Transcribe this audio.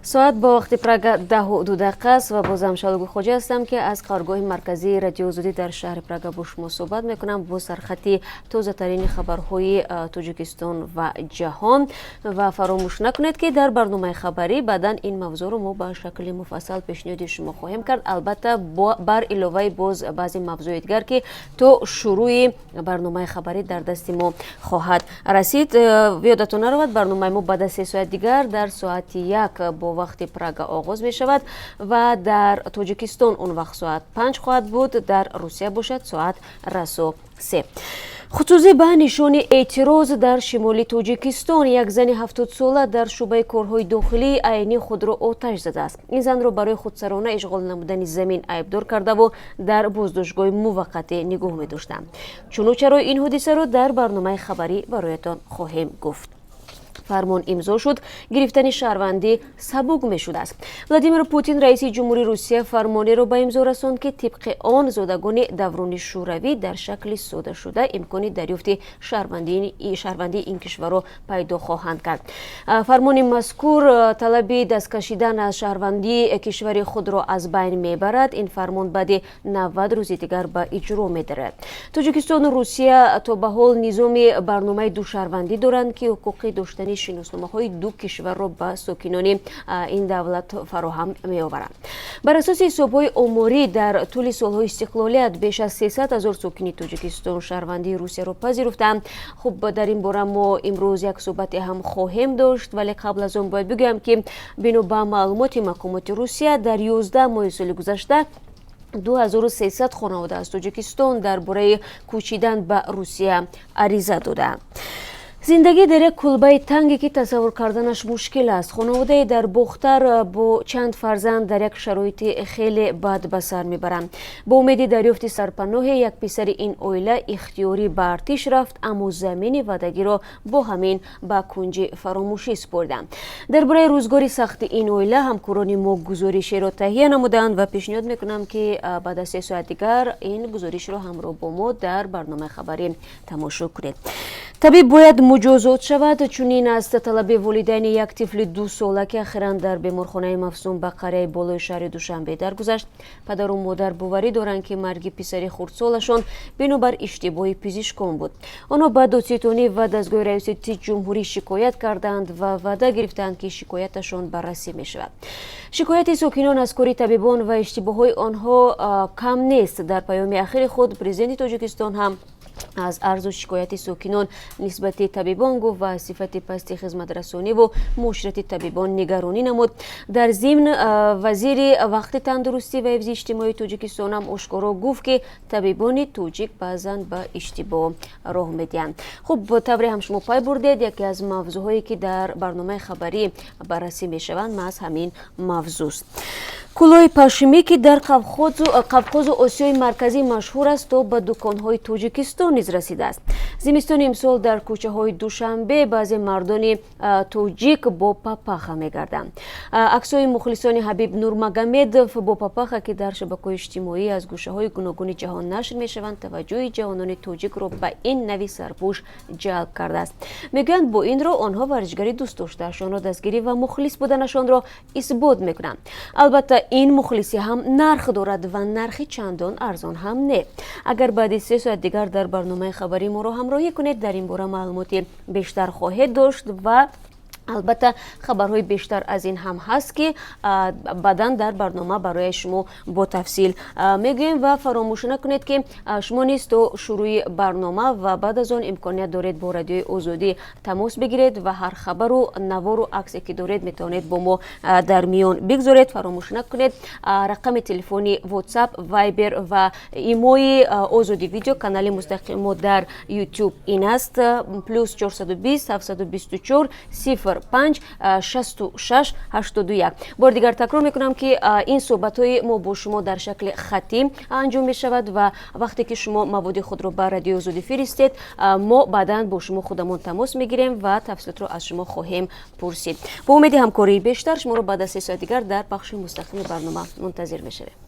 ساعت با وقت پراگ 10:02 است و بازم شالوگو خوجه هستم که از کارگاه مرکزی رادیو آزادی در شهر پراگ با شما صحبت میکنم با سرخطی تازه ترین خبرهای تاجیکستان و جهان. و فراموش نکنید که در برنامه خبری بعداً این موضوع رو ما با شکل مفصل پیشنهاد شما خواهیم کرد، البته بر علاوه باز بعضی موضوع دیگر که تو شروع برنامه خبری در دست ما خواهد رسید. یادتون نرود برنامه ما بعد از 3 ساعت دیگر در ساعت 1 با وقت پراگ آغاز می شود و در تاجیکستان اون وقت ساعت 5 خواهد بود، در روسیه باشد ساعت رسو 3. خصوصی به نشان اعتراض در شمال تاجیکستان یک زن 70 ساله در شعبه کارهای داخلی عینی خود را آتش زده است. این زن را برای خودسرانه اشغال نمودن زمین عیبدار کرده و در بازداشتگاه موقتی نگاه می داشتند. چرا این حادثه را در برنامه خبری برایتان خواهیم گفت. فرمان امضا شد، گرفتن شهروندی سبک می شده است. ولادیمیر پوتین رئیس جمهوری روسیه فرمانی را به امضا رساند که طبق آن زادگان دوران شوروی در شکل ساده شده امکان دریافت شهروندی این کشور را پیدا خواهند کرد. فرمان مذکور طلب دست کشیدن از شهروندی کشور خود را از بین میبرد. این فرمان بعد 90 روز دیگر به اجرا می‌دارد. تاجیکستان و روسیه تا به حال نظام برنامه دو شهروندی دارند که حقوق داشتن شناسنامه‌های دو کشور را به ساکنان این دولت فراهم می‌آورند. بر اساس حساب‌های آماری در طول سال‌های استقلالیت بیش از 300,000 ساکن تاجیکستان شهروندی روسیه را پذیرفتند. خب در این باره ما امروز یک صحبت هم خواهیم داشت، ولی قبل از آن باید بگم که بنا به معلومات مقامات روسیه در 11 ماه سال گذشته 2300 خانواده از تاجیکستان درباره کوچیدن به روسیه عریضه دادند. زندگی در یک کلبه تنگی که تصور کردنش مشکل است. خانواده در باختر با چند فرزند در یک شرایط خیلی بد به سر میبرند. با امید دریافت سرپناه یک پسر این عائله اختیاری به ارتش رفت، اما زمین وعدگی را با همین به کنج فراموشی سپردند. درباره روزگاری سخت این عائله همکاران ما گزارش را تهیه نمودند و پیشنهاد میکنم که بعد از 3 ساعت دیگر این گزارش را همراه با ما در برنامه خبری تماشا کنید. طبیب باید مجازات شود، چون این است طلب والدین یک طفل 2 ساله که اخیراً در بیمارخانه مفصوم به قریه بالای شهر دوشنبه درگذشت. پدر و مادر باوری دارند که مرگ پسر خردسالشان بنابر اشتباه پزشکان بود. آنها به دادستانی و دستگاه ریاست جمهوری شکایت کردند و وعده گرفتند که شکایتشان بررسی می شود. شکایت ساکنان از کار طبیبان و اشتباهات آنها کم نیست. در پیام اخیر خود پرزیدنت تاجیکستان هم از عرض و شکایت ساکنان نسبت طبیبان گفت و صفت پست خدمت رسانی و معاشرت طبیبان نگرانی نمود. در ضمن وزیر وقت تندرستی و حفظ اجتماعی تاجیکستان هم آشکارا گفت که طبیبان تاجیک بعضاً به اشتباه راه میدهند. خب طوری هم شما پای بردید یکی از موضوعهایی که در برنامه خبری بررسی میشوند از همین موضوع است. کلاه پشمی که در قفقاز آسیای مرکزی مشهور است و به دکان‌های تاجیکستان نیز رسیده است. زمستان امسال در کوچه‌های دوشنبه بعضی مردان تاجیک با پاپاخه می‌گردند. عکس‌های مخلصان حبیب نورمگامدوف با پاپاخه که در شبکه‌های اجتماعی از گوشه‌های گوناگون جهان نشر می‌شوند توجه جوانان تاجیک را به این نوع سرپوش جلب کرده است. میگویند با این را آنها ورزشگری دوست داشته‌شان را دستگیری و مخلص بودنشان را اثبات می‌کنند. البته این مخلصی هم نرخ دارد و نرخی چندان ارزان هم نه. اگر بعد 3 ساعت دیگر در برنامه خبری ما را همراهی کنید در این باره معلومات بیشتر خواهید داشت و البته خبرهای بیشتر از این هم هست که بعداً در برنامه برای شما با تفصیل میگویم و فراموش نکنید که شما نیز تا شروع برنامه و بعد از آن امکانیت دارید با رادیوی آزادی تماس بگیرید و هر خبر و نوار و عکسی که دارید میتونید با ما در میان بگذارید. فراموش نکنید رقم تلفنی واتساپ، وایبر و ایموی آزادی ویدیو کانال مستقیم ما در یوتیوب این است +420 724 05 66 81. بار دیگر تکرار میکنم که این صحبت های ما با شما در شکل خطی انجام می شود و وقتی که شما مواد خود رو بر رادیو آزادی فرستید ما بعداً با شما خودمون تماس میگیریم و تفصیلات رو از شما خواهیم پرسید. با امید همکاری بیشتر شما رو بعد از 3 ساعت دیگر در بخش مستقیم برنامه منتظر میشویم.